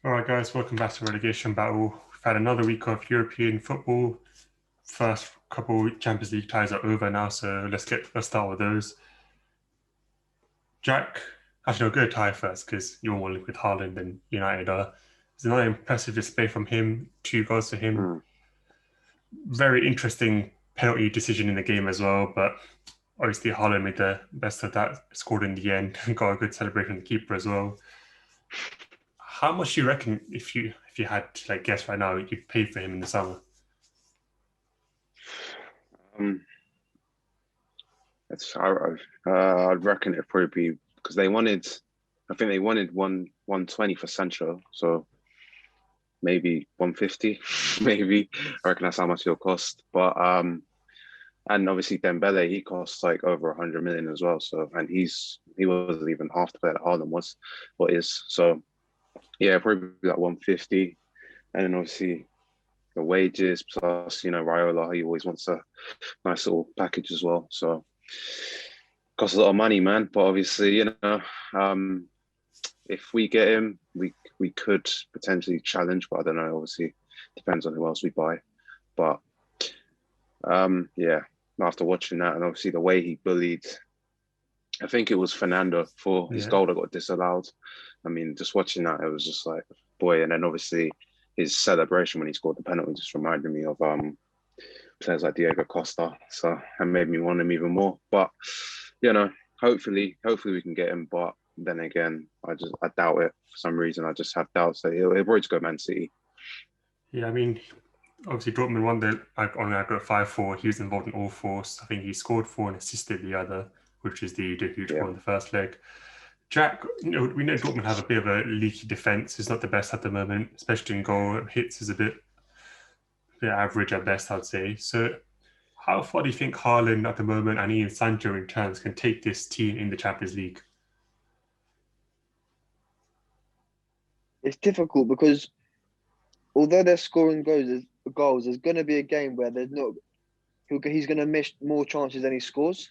All right, guys, welcome back to Relegation Battle. We've had another week of European football. First couple Champions League ties are over now, so let's start with those. Jack, actually, I'll go tie first because you're more linked with Haaland than United are. It's another impressive display from him. 2 goals to him. Mm. Very interesting penalty decision in the game as well, but obviously Haaland made the best of that. Scored in the end. Got a good celebration from the keeper as well. How much do you reckon if you had to like guess right now you'd pay for him in the summer? Um, I'd reckon it'd probably be because I think they wanted 120 for Sancho, so maybe 150, maybe. I reckon that's how much it'll cost. And obviously Dembele, he costs like over 100 million as well. So, and he wasn't even half the player that Haaland was, or is. So, yeah, probably like 150, and then obviously the wages plus Raiola, he always wants a nice little package as well. So costs a lot of money, man. But obviously, um, if we get him, we could potentially challenge. But I don't know. Obviously, depends on who else we buy. But yeah, after watching that and obviously the way he bullied, I think it was Fernando for his Yeah. goal that got disallowed. I mean, just watching that, it was just like, boy. And then obviously his celebration when he scored the penalty just reminded me of players like Diego Costa. So that made me want him even more. But you know, hopefully we can get him. But then again, I doubt it for some reason. I just have doubts that he'll probably just go Man City. Yeah, I mean, obviously Dortmund won the on aggregate 5-4. He was involved in all four. So I think he scored four and assisted the other, which is the huge Yeah. goal in the first leg. Jack, we know Dortmund have a bit of a leaky defense. It's not the best at the moment, especially in goal. Hits is a bit average at best, I'd say. So how far do you think Haaland at the moment and even Sancho in turns can take this team in the Champions League? It's difficult because although they're scoring goals, there's going to be a game where there's not. He's going to miss more chances than he scores.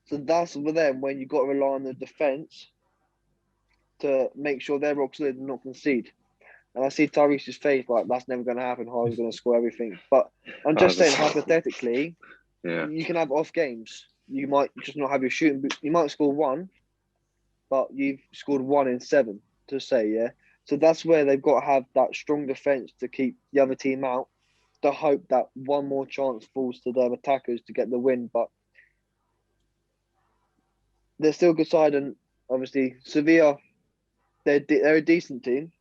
So that's for them when you've got to rely on the defense to make sure they're rock solid and not concede. And I see Tyrese's face like that's never going to happen. Harden's going to score everything. But I'm I just saying, just, hypothetically, yeah. you can have off games. You might just not have your shooting. You might score one, but you've scored one in seven. To say, yeah. So that's where they've got to have that strong defense to keep the other team out. To hope that one more chance falls to their attackers to get the win. But they're still a good side, and obviously Sevilla, they're a decent team.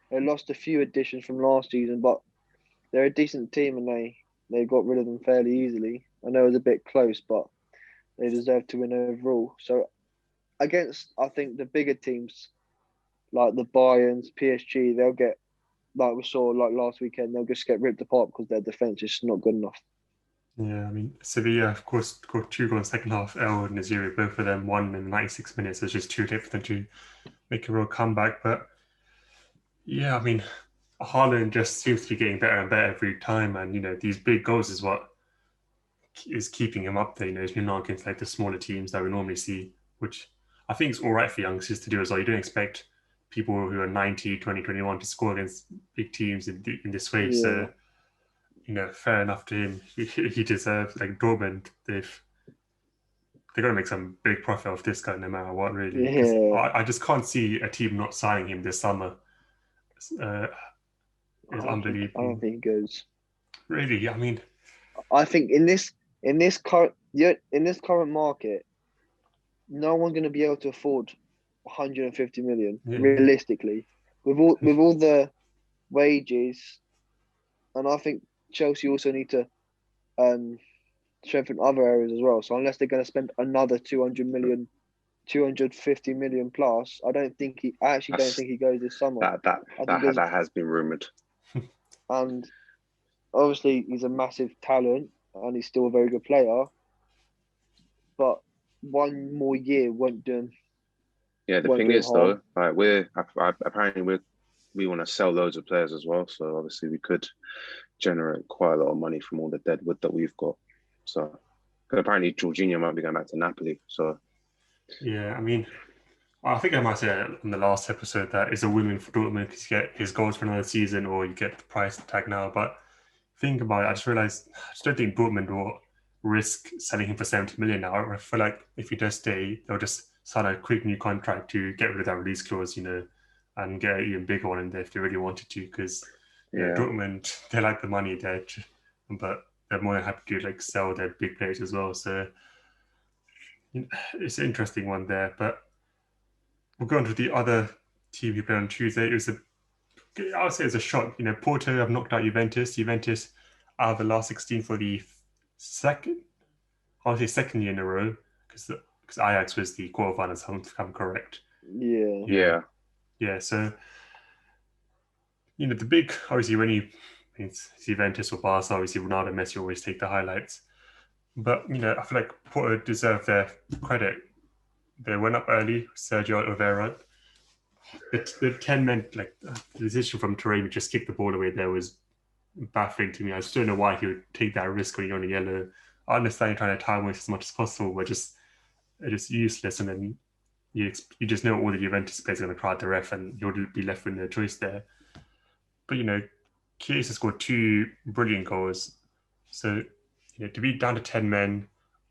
They lost a few additions from last season, but they're a decent team, and they got rid of them fairly easily. I know it was a bit close, but they deserve to win overall. So against, I think the bigger teams like the Bayerns, PSG, they'll get like we saw like last weekend. They'll just get ripped apart because their defense is not good enough. Yeah, I mean, Sevilla, of course, scored 2 goals in the second half. El and Naziri, both of them won in 96 minutes. It's just too late for them to make a real comeback. But yeah, I mean, Haaland just seems to be getting better and better every time. And, these big goals is what is keeping him up there. He's been not against like the smaller teams that we normally see, which I think is all right for youngsters to do as well. You don't expect people who are 90, 20, 21 to score against big teams in this way. Yeah, So, fair enough to him. He deserves, like Dortmund, they're going to make some big profit off this guy no matter what, really. Because yeah. I just can't see a team not signing him this summer. Uh, it's I don't unbelievable. think it goes. Really, I mean, I think in this current yeah, in this current market, no one's going to be able to afford 150 million yeah, realistically with all the wages, and I think Chelsea also need to um strengthen other areas as well. So unless they're going to spend another 200 million, 250 million plus, I actually don't That's think he goes this summer. that that I think that there's that has been rumored. and obviously he's a massive talent and he's still a very good player, but one more year Yeah, the won't thing do him is harm. though, like apparently we want to sell loads of players as well. So obviously we could generate quite a lot of money from all the dead wood that we've got. So 'cause apparently Jorginho might be going back to Napoli. So yeah. I mean, I think I might say in the last episode that it's a win-win for Dortmund because you get his goals for another season or you get the price tag now. But think about it, I just realized I just don't think Dortmund will risk selling him for 70 million now. I feel like if he does stay, they'll just sign a quick new contract to get rid of that release clause, and get an even bigger one in there if they really wanted to. Because Dortmund, they like the money there, but they're more than happy to like sell their big players as well. So it's an interesting one there. But we'll go on to the other team who played on Tuesday. I would say it's a shock. Porto have knocked out Juventus. Juventus out of the last 16 for the second year in a row because Ajax was the quarterfinals, if I'm correct. Yeah. So the big, obviously when it's Juventus or Barca, obviously Ronaldo, Messi always take the highlights. But I feel like Porto deserve their credit. They went up early. Sergio Oliveira. The 10 men, like the decision from Taremi to just kick the ball away there was baffling to me. I just don't know why he would take that risk when you're on a yellow. I understand you're trying to time waste as much as possible, but it's just useless. And then you just know all the Juventus players are going to cry at the ref, and you'll be left with no choice there. But Chiesa scored 2 brilliant goals. So to be down to 10 men,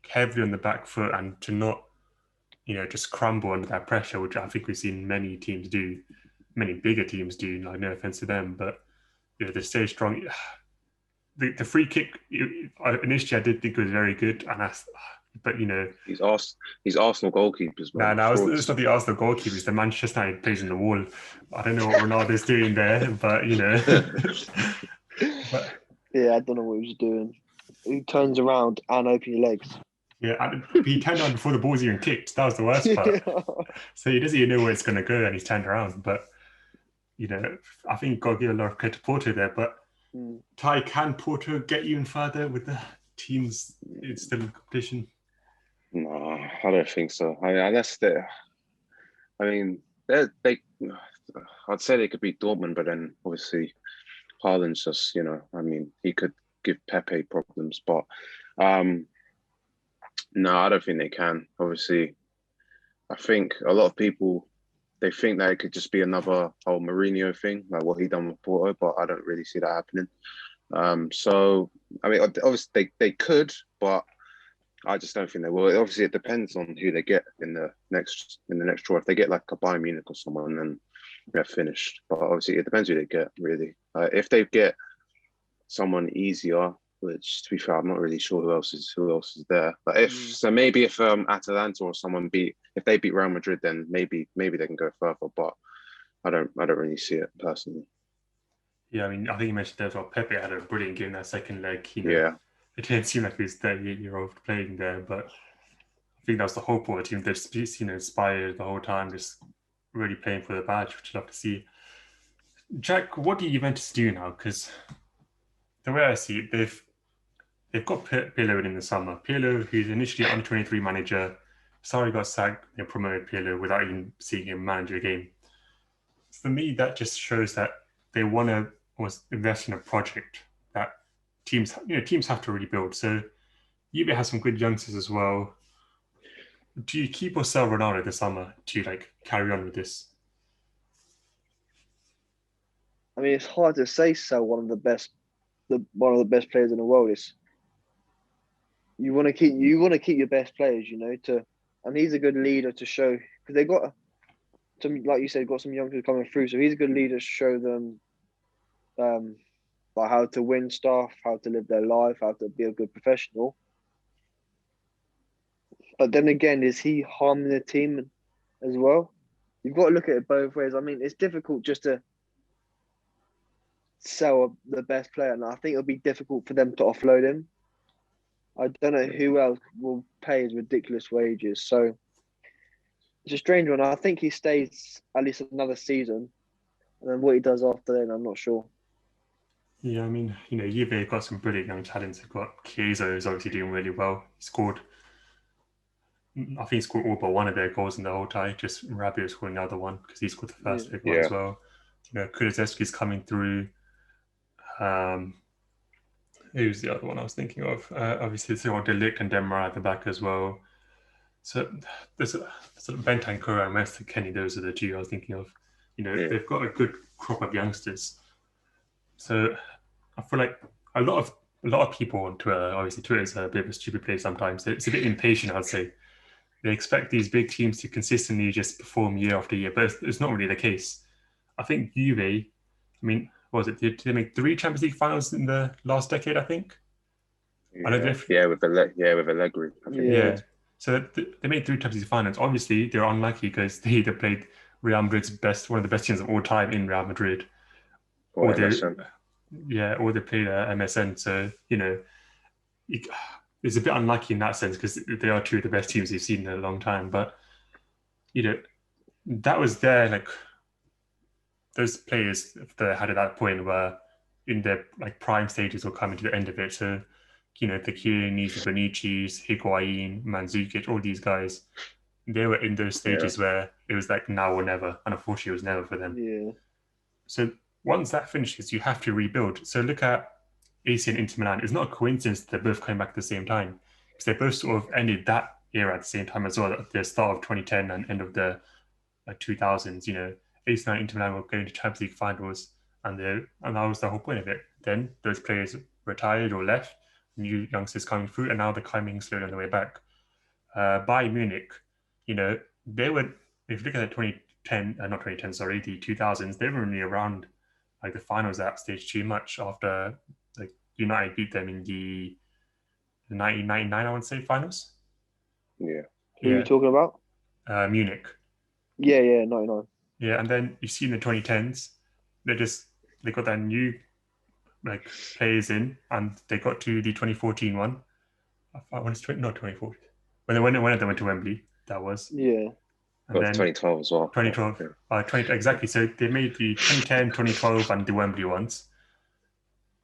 heavily on the back foot, and to not just crumble under that pressure, which I think we've seen many teams do, many bigger teams do. Like, no offense to them, but they stay strong. The free kick initially I did think it was very good, but he's Arsenal goalkeepers, man. No, it's not the Arsenal goalkeepers. The Manchester United plays in the wall. I don't know what Ronaldo's doing there, but but, yeah, I don't know what he was doing. He turns around and opens your legs. Yeah, he turned around before the ball's even kicked. That was the worst part. So he doesn't even know where it's going to go, and he's turned around. But I think you've got to give a lot of credit to Porto there. But Ty, can Porto get even further with the teams it's still in competition? No, I don't think so. I mean, unless they, I'd say they could beat Dortmund, but then obviously Haaland's just, he could give Pepe problems. But no, I don't think they can. Obviously, I think a lot of people, they think that it could just be another whole Mourinho thing, like what he done with Porto, but I don't really see that happening. So, I mean, obviously they could, but I just don't think they will. Obviously, it depends on who they get in the next draw. If they get like a Bayern Munich or someone, then they're finished. But obviously, it depends who they get, really. If they get someone easier, which to be fair, I'm not really sure who else is there. But if Atalanta or someone if they beat Real Madrid, then maybe they can go further. But I don't really see it personally. Yeah, I mean, I think you mentioned there as well. Pepe had a brilliant game that second leg. Yeah. It didn't seem like he was 38-year-old playing there, but I think that was the whole Porto team. They're just inspired the whole time, just really playing for the badge, which I'd love to see. Jack, what do Juventus do now? Because the way I see it, they've got Pirlo in the summer. Pirlo, who's initially under 23 manager, sorry got sacked, they promoted Pirlo without even seeing him manage a game. For me, that just shows that they want to invest in a project that teams have to really build. So Juve has some good youngsters as well. Do you keep or sell Ronaldo this summer to carry on with this? I mean, it's hard to say sell one of the best players in the world. You want to keep your best players, and he's a good leader to show, because they got some, like you said, got some youngsters coming through. So he's a good leader to show them, how to win stuff, how to live their life, how to be a good professional. But then again, is he harming the team as well? You've got to look at it both ways. I mean, it's difficult just to sell the best player, and I think it'll be difficult for them to offload him. I don't know who else will pay his ridiculous wages. So it's a strange one. I think he stays at least another season, and then what he does after then, I'm not sure. Yeah, I mean, Juve got some brilliant young talents. They've got Chiesa, who's obviously doing really well. I think he scored all but one of their goals in the whole tie. Just Rabiot scoring the other one because he scored the first big one as well. Kulusevski's coming through. Who's the other one I was thinking of? Obviously, it's De Ligt and Demar at the back as well. So there's a sort of Bentancur and Master Kenny. Those are the two I was thinking of. They've got a good crop of youngsters. So I feel like a lot of people on Twitter, obviously Twitter's a bit of a stupid place sometimes. It's a bit impatient, I'd say. They expect these big teams to consistently just perform year after year, but it's not really the case. I think Juve, I mean, what was it? Did they make 3 Champions League finals in the last decade, I think? I don't know if, with Allegri, I think. yeah. So they made 3 Champions League finals. Obviously, they're unlucky because they either played Real Madrid's one of the best teams of all time in Real Madrid, Or or they MSN. or they played MSN. So it's a bit unlucky in that sense because they are 2 of the best teams you've seen in a long time. But that was their those players that had at that point were in their prime stages or coming to the end of it. So the Chiellini's, the Bonucci's, Higuain, Mandzukic, all these guys, they were in those stages where it was like now or never, and unfortunately it was never for them. Yeah. So once that finishes, you have to rebuild. So look at AC and Inter Milan. It's not a coincidence that they're both coming back at the same time because they both sort of ended that era at the same time as well, at the start of 2010 and end of the 2000s. AC and Inter Milan were going to Champions League finals, and that was the whole point of it. Then those players retired or left, new youngsters coming through, and now they're coming slowly on the way back. Bayern Munich, they were, if you look at the 2010, not 2010, sorry, the 2000s, they were only around the finals at stage too much after United beat them in the 1999, I would say, finals. Yeah. Who are you talking about? Munich. Yeah, 99. Yeah, and then you see in the 2010s, they got that new players in, and they got to the 2014 one. I want to not 2014. When they went to Wembley, that was. Yeah. And then 2012 as well. 2012. Yeah. Exactly. So they made the 2010, 2012, and the Wembley ones.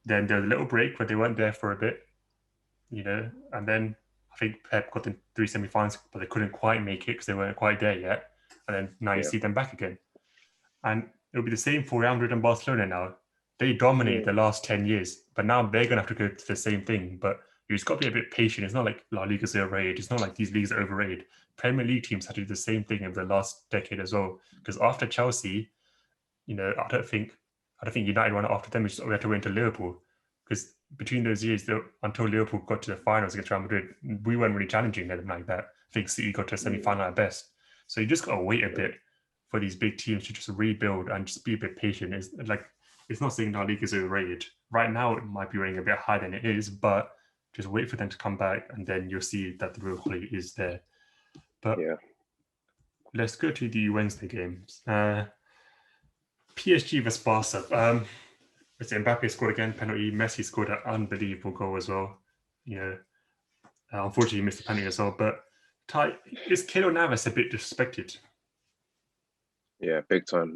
Then there was a little break where they weren't there for a bit, and then I think Pep got the 3 semi-finals, but they couldn't quite make it because they weren't quite there yet. And then now you see them back again. And it'll be the same for Real Madrid and Barcelona now. They dominated the last 10 years, but now they're going to have to go to the same thing. But you just got to be a bit patient. It's not like La Liga's overrated. It's not like these leagues are overrated. Premier League teams had to do the same thing in the last decade as well. Because after Chelsea, I don't think United won it after them. We had to wait until Liverpool. Because between those years, until Liverpool got to the finals against Real Madrid, we weren't really challenging them like that. I think City got to a semi-final at best. So you just got to wait a bit for these big teams to just rebuild and just be a bit patient. It's not saying La Liga is overrated. Right now, it might be rating a bit higher than it is, but just wait for them to come back, and then you'll see that the real quality is there. But let's go to the Wednesday games. PSG vs Barca. Mbappe scored again, penalty. Messi scored an unbelievable goal as well. Unfortunately, he missed the penalty as well. But Ty, is Keylor Navas a bit disrespected? Yeah, big time.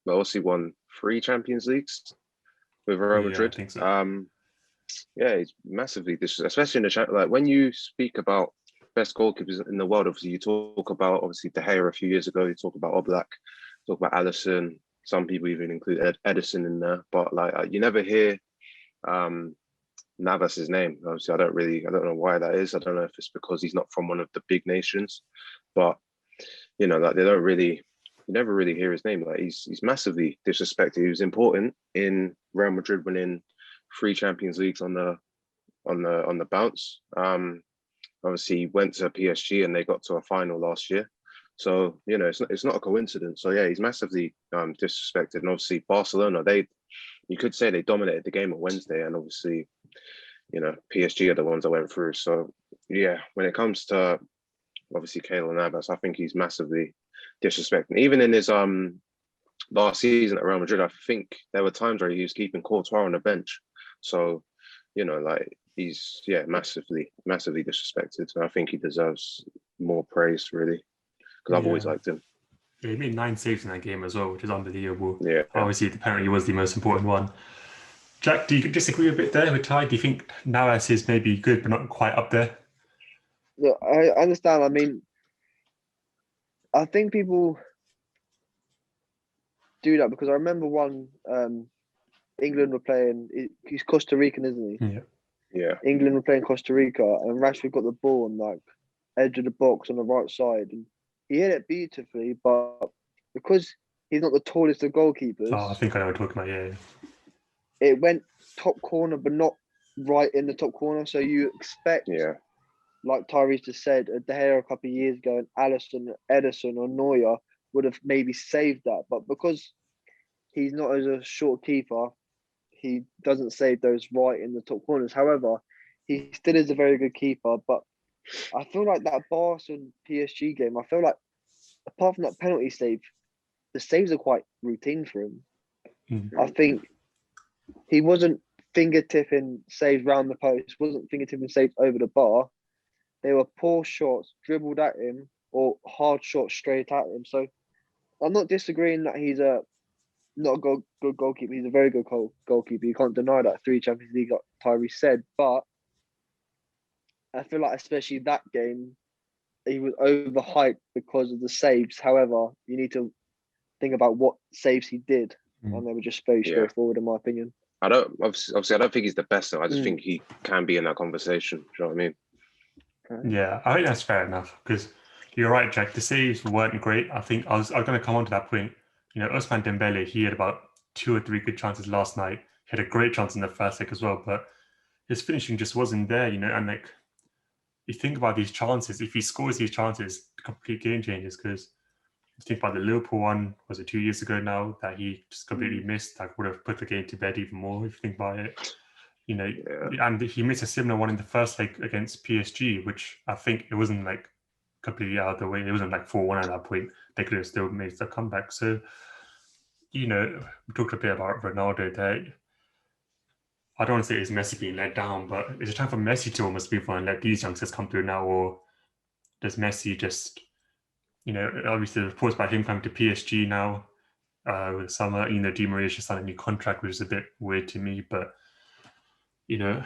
But also won 3 Champions Leagues with Real Madrid. I think so. He's massively disrespected, especially in the when you speak about best goalkeepers in the world. Obviously, you talk about De Gea a few years ago. You talk about Oblak, talk about Alisson. Some people even include Edison in there, but you never hear Navas's name. Obviously, I don't know why that is. I don't know if it's because he's not from one of the big nations, but they don't really. You never really hear his name. He's massively disrespected. He was important in Real Madrid winning 3 Champions Leagues on the bounce. Obviously, he went to PSG and they got to a final last year. So it's not a coincidence. So yeah, he's massively disrespected. And obviously, Barcelona, you could say they dominated the game on Wednesday, and obviously, PSG are the ones that went through. So yeah, when it comes to obviously Keylor Navas, I think he's massively disrespecting. Even in his last season at Real Madrid, I think there were times where he was keeping Courtois on the bench. So he's massively disrespected. So I think he deserves more praise, really, because I've always liked him. Yeah, he made 9 saves in that game as well, which is unbelievable. Yeah. Obviously, the penalty was the most important one. Jack, do you disagree a bit there with Ty? Do you think Navas is maybe good but not quite up there? Look, I understand. I mean, I think people do that because I remember one England were playing. He's Costa Rican, isn't he? Yeah. Yeah. England were playing Costa Rica, and Rashford got the ball and edge of the box on the right side, and he hit it beautifully. But because he's not the tallest of goalkeepers, I think I know what you're talking about. Yeah. it went top corner, but not right in the top corner. So you expect, like Tyrese just said, a De Gea a couple of years ago, and Alisson, Ederson, or Neuer would have maybe saved that. But because he's not as a short keeper, he doesn't save those right in the top corners. However, he still is a very good keeper. But I feel like that Barca and PSG game, I feel like apart from that penalty save, the saves are quite routine for him. I think he wasn't fingertipping saves round the post, wasn't fingertipping saves over the bar. They were poor shots dribbled at him or hard shots straight at him. So I'm not disagreeing that he's not a good goalkeeper. He's a very good goalkeeper. You can't deny that. 3 Champions League, like Tyrese said. But I feel like especially that game, he was overhyped because of the saves. However, you need to think about what saves he did, and they were just very straightforward, in my opinion. I don't obviously I don't think he's the best though. I just think he can be in that conversation. Do you know what I mean? Yeah, I think that's fair enough because you're right, Jack. The saves weren't great. I think I was going to come on to that point. You know, Ousmane Dembele, he had about 2 or 3 good chances last night. He had a great chance in the first leg as well, but his finishing just wasn't there. You know, and like you think about these chances, if he scores these chances, complete game changes. Because you think about the Liverpool one, was it 2 years ago now, that he just completely missed, that would have put the game to bed even more if you think about it. You know, and he missed a similar one in the first leg against PSG, which I think it wasn't like completely out of the way. It wasn't like 4-1 at that point. They could have still made the comeback. So, you know, we talked a bit about Ronaldo there. I don't want to say it's Messi being let down, but it's a time for Messi to almost move on and let these youngsters come through now, or does Messi just, you know, obviously the reports about him coming to PSG now with the summer, you know, Di Maria's just signed a new contract, which is a bit weird to me, but, you know,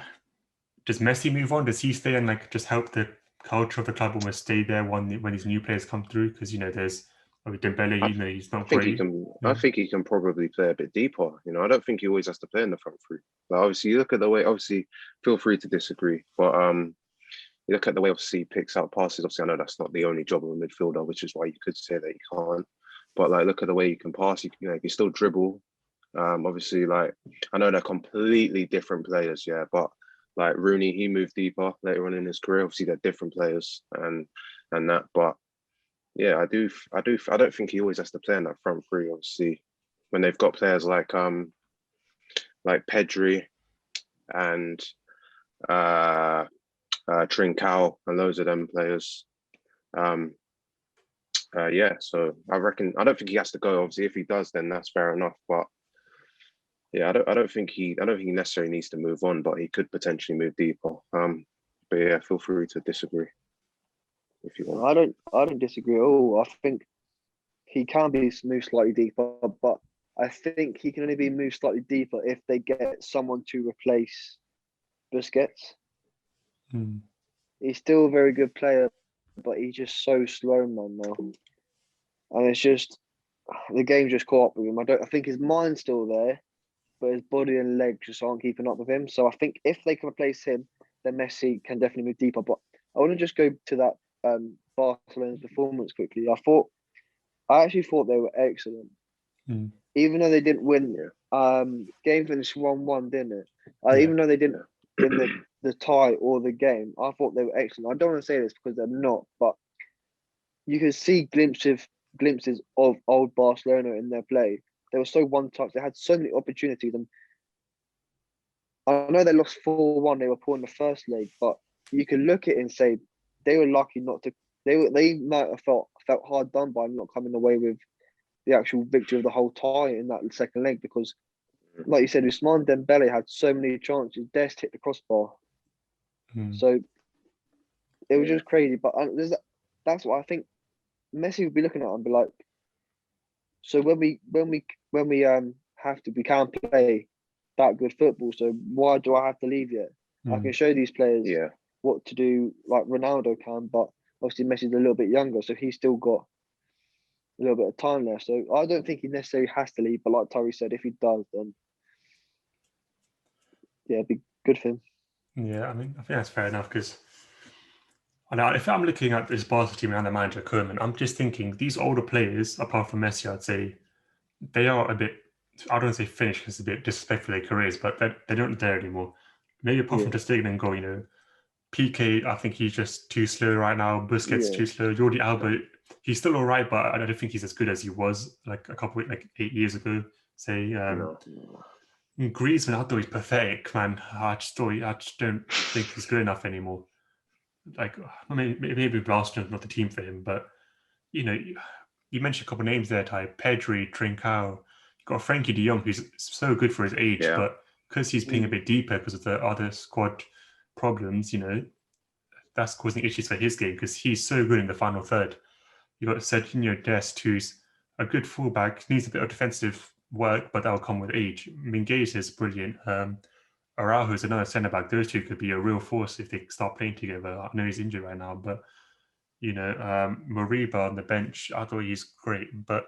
does Messi move on? Does he stay and like just help the culture of the club almost stay there when these new players come through? Because, you know, there's Dembele, you know, he's not great. I think he can probably play a bit deeper. You know, I don't think he always has to play in the front three. But obviously, you look at the way. Obviously, feel free to disagree. But you look at the way obviously he picks out passes. Obviously, I know that's not the only job of a midfielder, which is why you could say that he can't. But like, look at the way he can pass. He can still dribble. Obviously, like I know they're completely different players, but like Rooney, he moved deeper later on in his career. Obviously, they're different players and that. But yeah, I don't think he always has to play in that front three. Obviously, when they've got players like Pedri and Trincao and loads of them players. So I reckon I don't think he has to go. Obviously, if he does, then that's fair enough. But yeah, I don't think he necessarily needs to move on, but he could potentially move deeper. But yeah, feel free to disagree if you want. I don't disagree at all. I think he can be moved slightly deeper, but I think he can only be moved slightly deeper if they get someone to replace Busquets. He's still a very good player, but he's just so slow, man, now. And it's just the game just caught up with him. I think his mind's still there, but his body and legs just aren't keeping up with him. So I think if they can replace him, then Messi can definitely move deeper. But I want to just go to that Barcelona's performance quickly. I actually thought they were excellent. Even though they didn't win, game finished 1-1, didn't it? Even though they didn't win the tie or the game, I thought they were excellent. I don't want to say this because they're not, but you can see glimpses of old Barcelona in their play. They were so one-touch. They had so many opportunities. And I know they lost 4-1. They were poor in the first leg, but you can look at it and say they were lucky not to. They might have felt hard done by not coming away with the actual victory of the whole tie in that second leg because, like you said, Ousmane Dembele had so many chances. Dest hit the crossbar. So it was just crazy. But that's what I think Messi would be looking at and be like, so when we have to, we can't play that good football. So why do I have to leave yet? I can show these players what to do, like Ronaldo can, but obviously Messi's a little bit younger, so he's still got a little bit of time left. So I don't think he necessarily has to leave, but like Tyree said, if he does, then yeah, it'd be good for him. Yeah, I mean, I think that's fair enough because And if I'm looking at this Barca team and the manager Koeman, I'm just thinking these older players, apart from Messi, I'd say they are a bit. I don't say finished because it's a bit disrespectful to their careers, but they're not there anymore. Maybe apart from Yeah, just taking and go, PK, I think he's just too slow right now. Busquets yeah, too slow. Jordi Alba, he's still all right, but I don't think he's as good as he was like a couple, like 8 years ago. Say, No. Griezmann, I thought he's pathetic, man. I just don't think he's good enough anymore. Like, I mean, maybe Barcelona's not the team for him, but you mentioned a couple of names there, Ty. Pedri, Trincao. You've got Frankie de Jong, who's so good for his age, Yeah. but because he's playing a bit deeper because of the other squad problems, that's causing issues for his game because he's so good in the final third. You've got Serginho Dest, who's a good fullback, needs a bit of defensive work, but that'll come with age. Minguez is brilliant. Araujo is another centre back. Those two could be a real force if they start playing together. I know he's injured right now, but Moriba on the bench, I thought he's great. But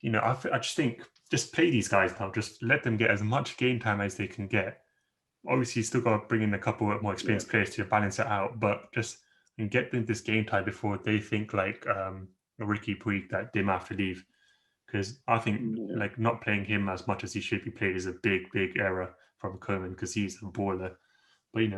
I just think just play these guys now. Just let them get as much game time as they can get. Obviously, you still got to bring in a couple of more experienced players to balance it out, but just get them this game time before they think like Ricky Puig that they might have to leave. Because I think like not playing him as much as he should be played is a big, big error from Koeman because he's a baller. But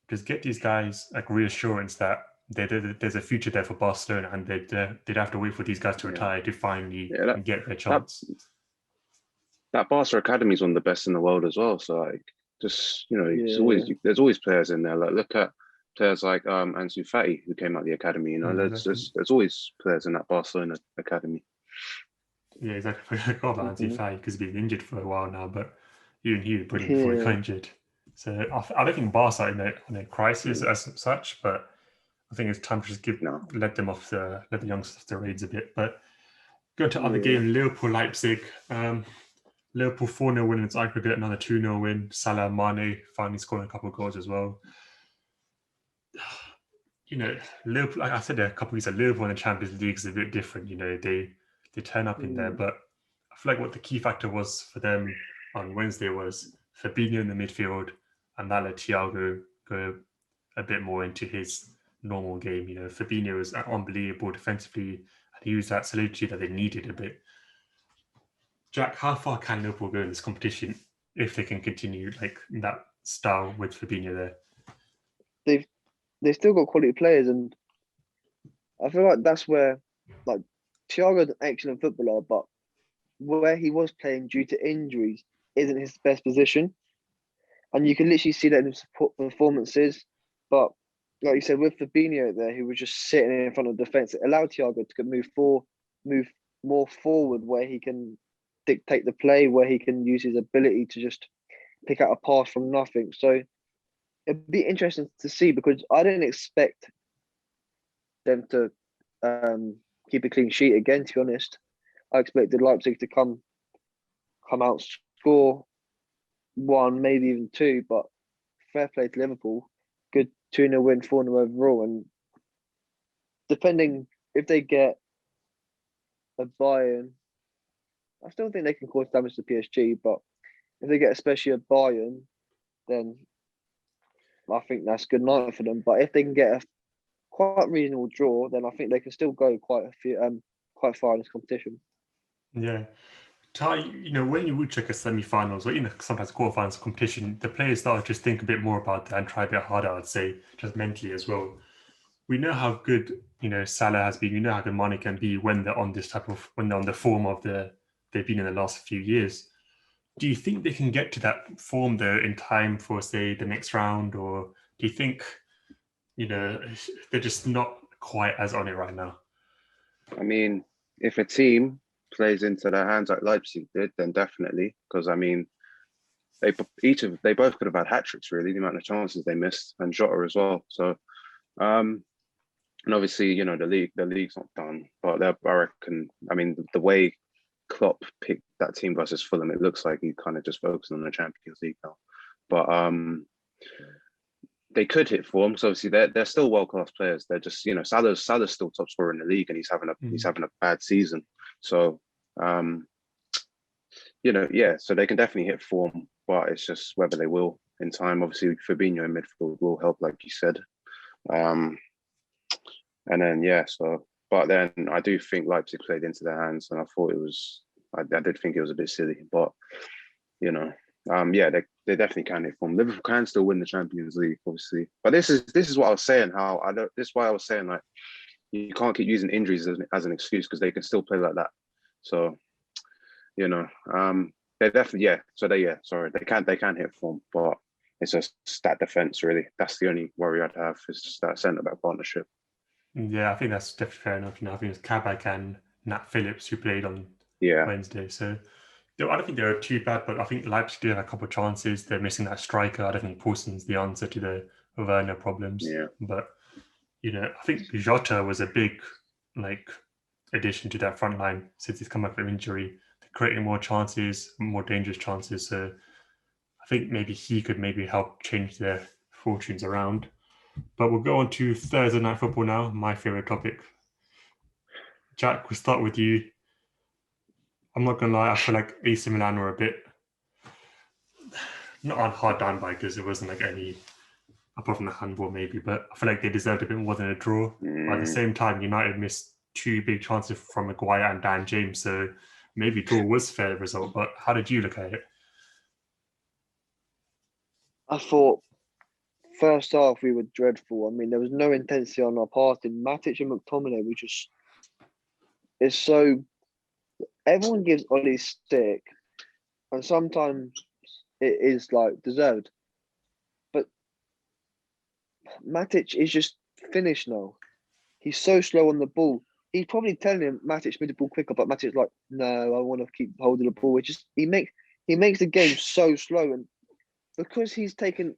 just get these guys like reassurance that there's a future there for Barcelona, and they'd have to wait for these guys to retire to finally get their That chance. that Barca Academy is one of the best in the world as well. So like, just there's always players in there. Like look at players like Ansu Fati who came out of the academy. There's always players in that Barcelona academy. Yeah, exactly. I forgot about Ansu Fati because he's been injured for a while now, but even he was brilliant before he got injured. So I don't think Barca are in a crisis as such, but I think it's time to just let the youngsters off the reins a bit. But go to other game, Liverpool Leipzig. Liverpool 4-0 win in its aggregate, another 2-0 win. Salah Mane finally scoring a couple of goals as well. Liverpool, like I said a couple of weeks ago, Liverpool in the Champions League is a bit different. They turn up in there, but I feel like what the key factor was for them on Wednesday was Fabinho in the midfield, and that let Thiago go a bit more into his normal game. Fabinho was unbelievable defensively, and he used that solidity that they needed a bit. Jack, how far can Liverpool go in this competition if they can continue like that style with Fabinho there? They've still got quality players, and I feel like that's where, like, Thiago's an excellent footballer, but where he was playing due to injuries isn't his best position, and you can literally see that in his performances. But like you said, with Fabinho there, who was just sitting in front of the defense, it allowed Thiago to move more forward, where he can dictate the play, where he can use his ability to just pick out a pass from nothing. So it'd be interesting to see, because I didn't expect them to keep a clean sheet again. To be honest, I expected Leipzig to come out, score one, maybe even two. But fair play to Liverpool, good 2-0 win, 4-0 overall, and depending if they get a Bayern, I still think they can cause damage to PSG. But if they get especially a Bayern, then I think that's good night for them. But if they can get a quite reasonable draw, then I think they can still go quite far in this competition. Yeah. Ty, when you would check a semi-finals or sometimes quarterfinals competition, the players start to just think a bit more about that and try a bit harder, I'd say, just mentally as well. We know how good, Salah has been. We know how good Mane can be when they're on when they're on the form they've been in the last few years. Do you think they can get to that form though in time for, say, the next round, or do you think, they're just not quite as on it right now? I mean, if a team plays into their hands like Leipzig did, then definitely. Because I mean, they both could have had hat tricks really. The amount of chances they missed, and Jota as well. So, and obviously, the league's not done, but I reckon. I mean, the way Klopp picked that team versus Fulham, it looks like he kind of just focused on the Champions League now. But they could hit form. So obviously they're still world-class players. They're just, Salah's still top scorer in the league, and he's having a bad season. So so they can definitely hit form, but it's just whether they will in time. Obviously Fabinho in midfield will help, like you said. And then but then I do think Leipzig played into their hands, and I thought I did think it was a bit silly, but they definitely can hit form. Liverpool can still win the Champions League, obviously. But this is what I was saying. This is why I was saying, like, you can't keep using injuries as an excuse, because they can still play like that. So, they definitely they can hit form, but it's just that defense, really. That's the only worry I'd have, is just that centre back partnership. Yeah, I think that's definitely fair enough. I think it was Kabak and Nat Phillips who played on Wednesday. So I don't think they were too bad, but I think Leipzig did have a couple of chances. They're missing that striker. I don't think Paulson's the answer to the Werner problems. Yeah. But, I think Jota was a big, addition to that front line since he's come back from injury. They're creating more chances, more dangerous chances. So I think maybe he could help change their fortunes around. But we'll go on to Thursday night football now, my favourite topic. Jack, we'll start with you. I'm not going to lie, I feel like AC Milan were a bit not hard done by, because it wasn't any, apart from the handball maybe, but I feel like they deserved a bit more than a draw. But at the same time, United missed 2 big chances from Maguire and Dan James, so maybe draw was a fair result. But how did you look at it? I thought first half we were dreadful. I mean, there was no intensity on our passing. Matic and McTominay were just... It's so... Everyone gives Ollie stick, and sometimes it is deserved. But Matic is just finished now. He's so slow on the ball. He's probably telling him Matic made the ball quicker, but Matic's like, no, I want to keep holding the ball. He makes the game so slow, and because he's taken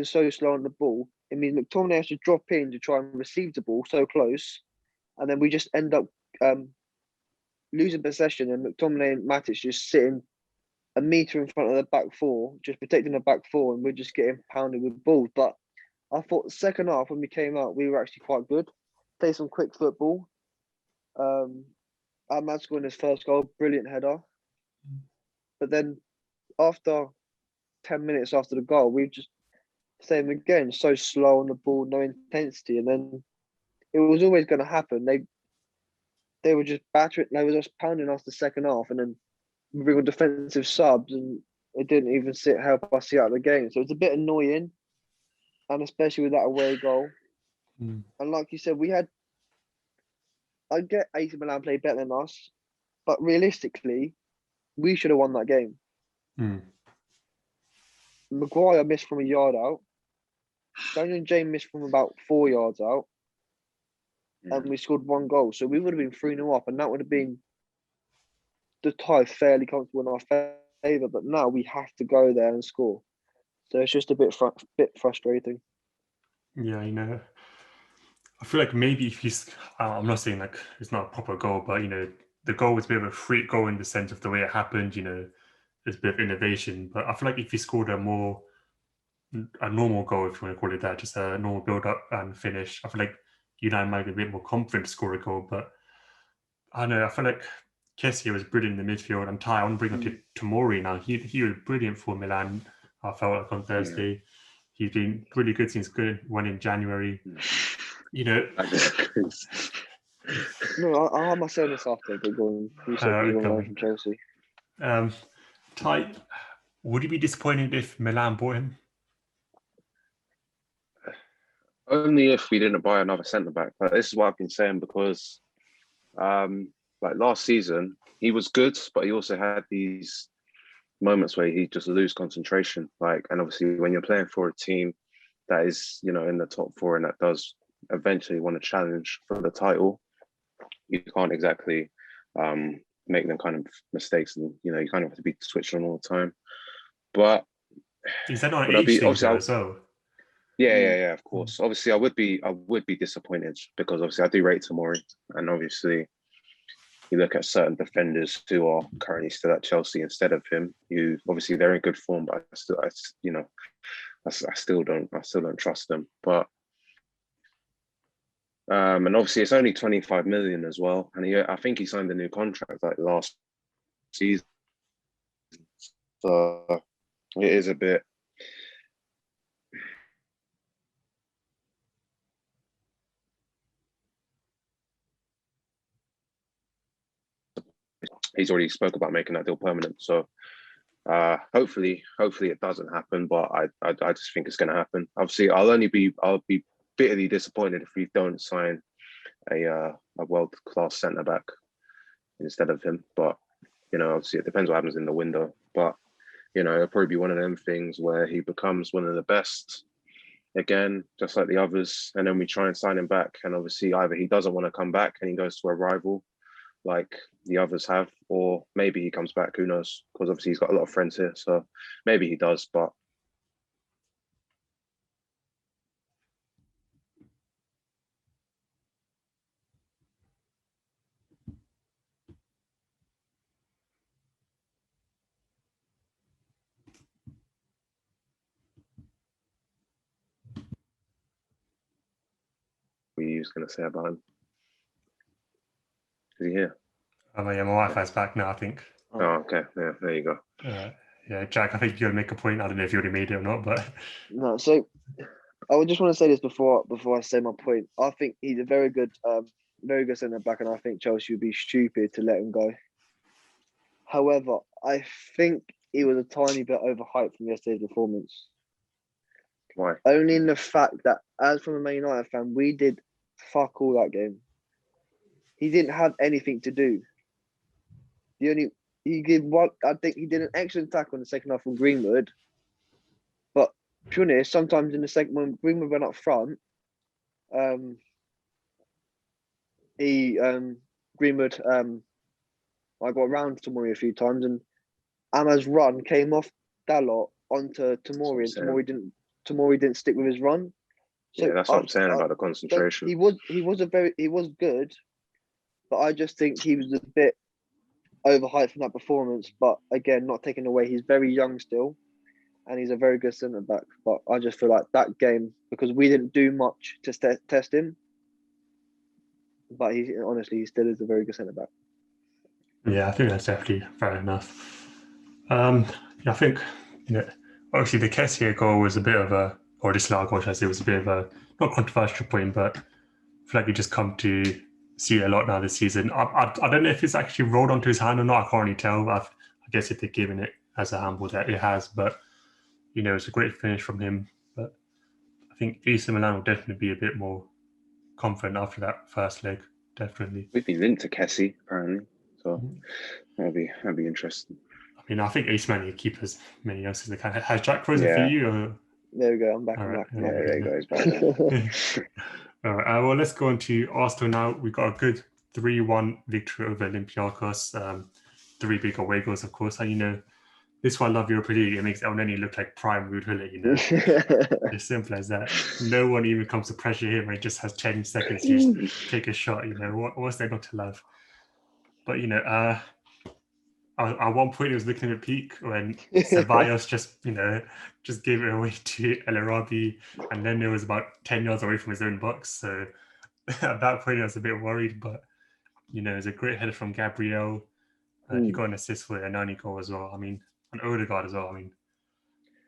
so slow on the ball, it means McTominay has to drop in to try and receive the ball so close, and then we just end up losing possession, and McTominay and Matic just sitting a metre in front of the back four, just protecting the back four, and we're just getting pounded with balls. But I thought the second half, when we came out, we were actually quite good. Played some quick football. Ahmad scored his first goal, brilliant header. But then after 10 minutes after the goal, we just, same again, so slow on the ball, no intensity. And then it was always going to happen. They were just battering, they were just pounding us the second half, and then we bring on defensive subs, and it didn't even help us see out of the game. So it's a bit annoying, and especially with that away goal. And like you said, I get AC Milan played better than us, but realistically, we should have won that game. Maguire missed from a yard out. Daniel James missed from about 4 yards out. And we scored 1 goal. So we would have been 3-0 up, and that would have been the tie fairly comfortable in our favour. But now we have to go there and score. So it's just a bit frustrating. Yeah, I feel like maybe if he's... I'm not saying it's not a proper goal, but, the goal was a bit of a freak goal in the sense of the way it happened, there's a bit of innovation. But I feel like if he scored a normal goal, if you want to call it that, just a normal build-up and finish, I feel like United might be a bit more confident to score a goal. But I don't know, I feel like Kessie was brilliant in the midfield. And I want to bring up to Tomori now. He was brilliant for Milan, I felt like, on Thursday. Yeah. He's been really good since good one in January. No, I'll have my say on this after. But going, you said you want from Chelsea. Ty, would you be disappointed if Milan bought him? Only if we didn't buy another centre back. But this is what I've been saying, because last season he was good, but he also had these moments where he just lose concentration. And obviously when you're playing for a team that is, in the top 4 and that does eventually want to challenge for the title, you can't exactly make them kind of mistakes, and you kind of have to be switched on all the time. But is that not an age thing as well? Yeah, of course. Obviously, I would be disappointed, because obviously I do rate Tomori, and obviously you look at certain defenders who are currently still at Chelsea instead of him. Obviously they're in good form, but I still don't trust them. But and obviously it's only 25 million as well, and I think he signed a new contract last season, so it is a bit. he's already spoke about making that deal permanent. So hopefully it doesn't happen, but I just think it's going to happen. Obviously, I'll be bitterly disappointed if we don't sign a world-class centre back instead of him. But obviously it depends what happens in the window. But it'll probably be one of them things where he becomes one of the best again, just like the others, and then we try and sign him back. And obviously, either he doesn't want to come back and he goes to a rival, like the others have, or maybe he comes back. Who knows? Because obviously he's got a lot of friends here, so maybe he does. But what are you going to say about him? Is he here? Yeah, my Wi-Fi's back now, I think. Oh, okay. Yeah, there you go. Yeah, Jack, I think you're going to make a point. I don't know if you already made it or not, but... No, so I would just want to say this before I say my point. I think he's a very good centre-back, and I think Chelsea would be stupid to let him go. However, I think he was a tiny bit overhyped from yesterday's performance. Why? Only in the fact that, as from a Man United fan, we did fuck all that game. He didn't have anything to do. He did one. I think he did an excellent tackle in the second half from Greenwood. But to be honest, sometimes in the second, when Greenwood went up front, Greenwood I got around Tomori a few times, and Ama's run came off Dalot onto Tomori, and Tomori didn't stick with his run. So yeah, that's what I'm saying about the concentration. He was good, but I just think he was a bit overhyped from that performance. But again, not taking away, he's very young still, and he's a very good centre back. But I just feel like that game, because we didn't do much to test him, but he still is a very good centre back. Yeah, I think that's definitely fair enough. I think obviously the Kessie goal was a bit of a, or this goal, I should say, was a bit of a not controversial point, but I feel like you just come to see it a lot now this season. I don't know if it's actually rolled onto his hand or not. I can't really tell. I guess if they're giving it as a handball, that it has, but it's a great finish from him. But I think AC Milan will definitely be a bit more confident after that first leg. Definitely. We've been linked to Kessie apparently, so that'd be interesting. I mean, I think AC Milan keep as many youngsters as they can. Has Jack frozen for you? Or? There we go. I'm back. Right. There you go. He's back. All right. Well, let's go on to Arsenal now. We got a good 3-1 victory over Olympiakos. 3 big away goals, of course. And this is why I love Europa League. It makes El Neni look like prime Ruud Gullit, It's simple as that. No one even comes to pressure him. He just has 10 seconds to just take a shot. What's there not to love? But at one point, it was looking at peak when Ceballos just gave it away to El Arabi, and then it was about 10 yards away from his own box. So at that point, I was a bit worried. But it was a great header from Gabriel. He got an assist for a Nani goal as well. I mean, and Odegaard as well. I mean,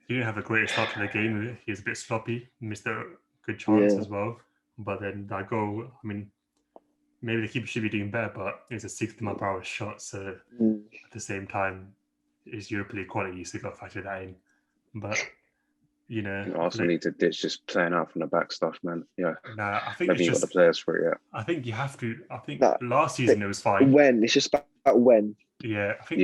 he didn't have a great start to the game. He was a bit sloppy, missed a good chance as well. But then that goal, I mean, maybe the keeper should be doing better, but it's a 60-mile-per-hour shot. So at the same time, it's Europa League quality, so you've got to factor that in. But, Arsenal need to ditch just playing out from the back stuff, man. Yeah. Nah, I think it's just got the players for it yet. I think you have to. I think last season it was fine. It's just about when. Yeah, I think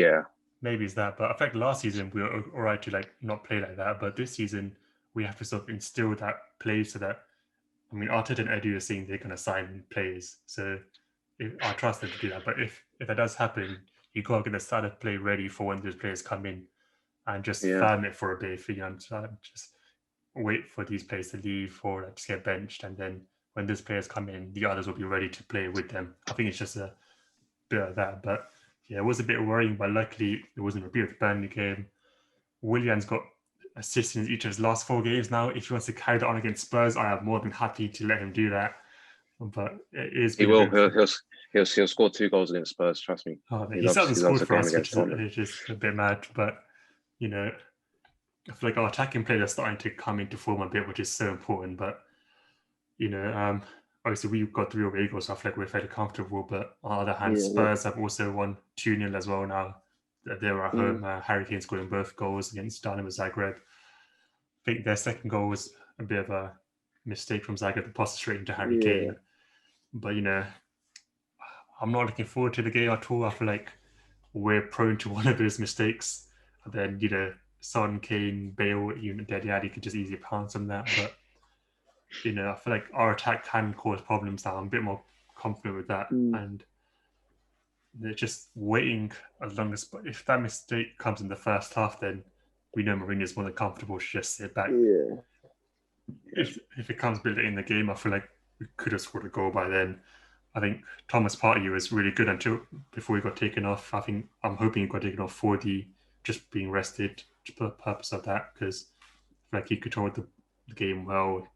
maybe it's that. But I think last season we were all right to not play like that. But this season we have to sort of instill that play so that, I mean, Arteta and Edu are saying they're going to sign players. So I trust them to do that. But if that does happen, you got to get the start of play ready for when those players come in and just firm it for a bit. Just wait for these players to leave or just get benched. And then when those players come in, the others will be ready to play with them. I think it's just a bit of that. But yeah, it was a bit worrying, but luckily it wasn't a bit of the Burnley game. Willian's got assists in each of his last 4 games now. If he wants to carry that on against Spurs, I am more than happy to let him do that. But it is. He will. He'll score 2 goals against Spurs. Trust me. Oh, he hasn't scored for us, which is just a bit mad. But I feel like our attacking players are starting to come into form a bit, which is so important. But obviously we've got 3 away goals, so I feel like we're fairly comfortable. But on the other hand, Yeah, Spurs have also won 2-0 as well now. They were at home. Harry Kane scoring both goals against Dinamo Zagreb. I think their second goal was a bit of a mistake from Zagreb to pass it straight into Harry Kane. But, I'm not looking forward to the game at all. I feel like we're prone to one of those mistakes. And then, Son, Kane, Bale, even Dele Alli could just easily pounce on that. But, I feel like our attack can cause problems now. I'm a bit more confident with that. And they're just waiting as long as... But if that mistake comes in the first half, then we know Mourinho's more than comfortable to just sit back. Yeah. If it comes a bit late in the game, I feel like we could have scored a goal by then. I think Thomas Partey was really good until before he got taken off. I'm hoping he got taken off for just being rested for the purpose of that, because I feel like he controlled the game well.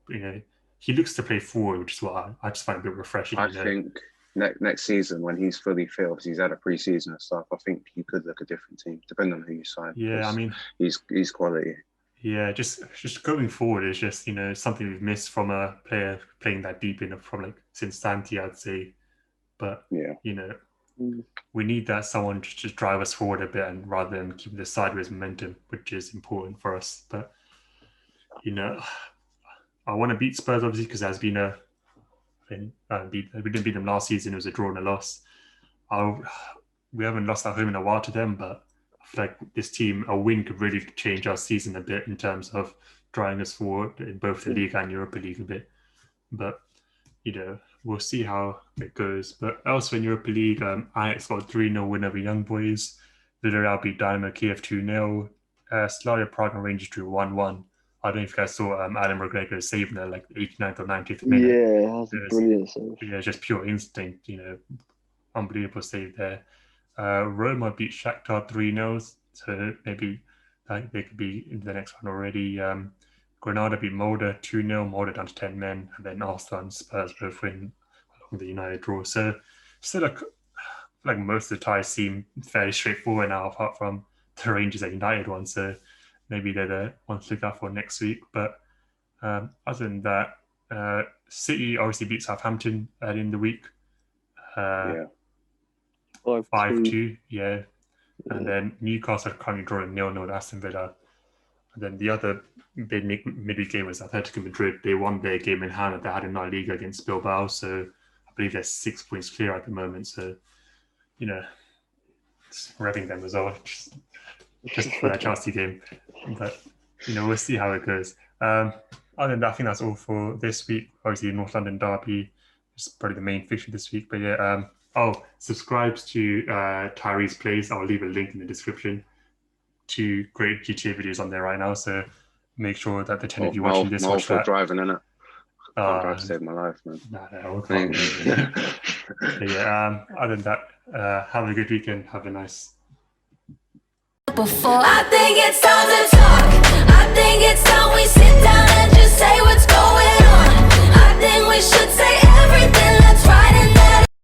He looks to play forward, which is what I just find a bit refreshing. I think next season, when he's fully fit, obviously he's had a pre-season and stuff, I think he could look a different team, depending on who you sign. Yeah, I mean, he's quality. Yeah, just going forward is just something we've missed from a player playing that deep from since Santi, I'd say. But we need that someone to just drive us forward a bit, and rather than keep the sideways momentum, which is important for us. But I want to beat Spurs obviously, because there's been we didn't beat them last season. It was a draw and a loss. We haven't lost at home in a while to them, but I feel like this team, a win could really change our season a bit in terms of driving us forward in both the league and Europa League a bit. But we'll see how it goes. But elsewhere in Europa League, Ajax got a 3-0 win over Young Boys. Villarreal beat Dynamo Kiev 2-0. Slavia Prague and Rangers drew 1-1. I don't know if you guys saw Adam McGregor saving the 89th or 90th minute. Yeah, that's a brilliant save. Yeah, just pure instinct, unbelievable save there. Roma beat Shakhtar 3-0, so maybe they could be in the next one already. Granada beat Molde 2-0, Molde down to 10 men, and then Arsenal and Spurs both win along the United draw. So still like most of the ties seem fairly straightforward now, apart from the Rangers and United one. So maybe they're the ones to look out for next week. But other than that, City obviously beat Southampton early in the week. 5-2, yeah. And then Newcastle are currently drawing 0-0 with Aston Villa. And then the other big midweek game was Atletico Madrid. They won their game in hand that they had in La Liga against Bilbao. So I believe they're 6 points clear at the moment. So, it's revving them as well, just for that Chelsea game. But, we'll see how it goes. Other than that, I think that's all for this week. Obviously, North London Derby is probably the main fixture this week. But yeah, subscribe to Tyree's Plays. I'll leave a link in the description. 2 great GTA videos on there right now, so make sure that the 10 of you watching this watch that. Driving, innit? I drive to save my life, man. No, yeah, other than that, have a good weekend. Have a nice... Before I think it's time to talk. I think it's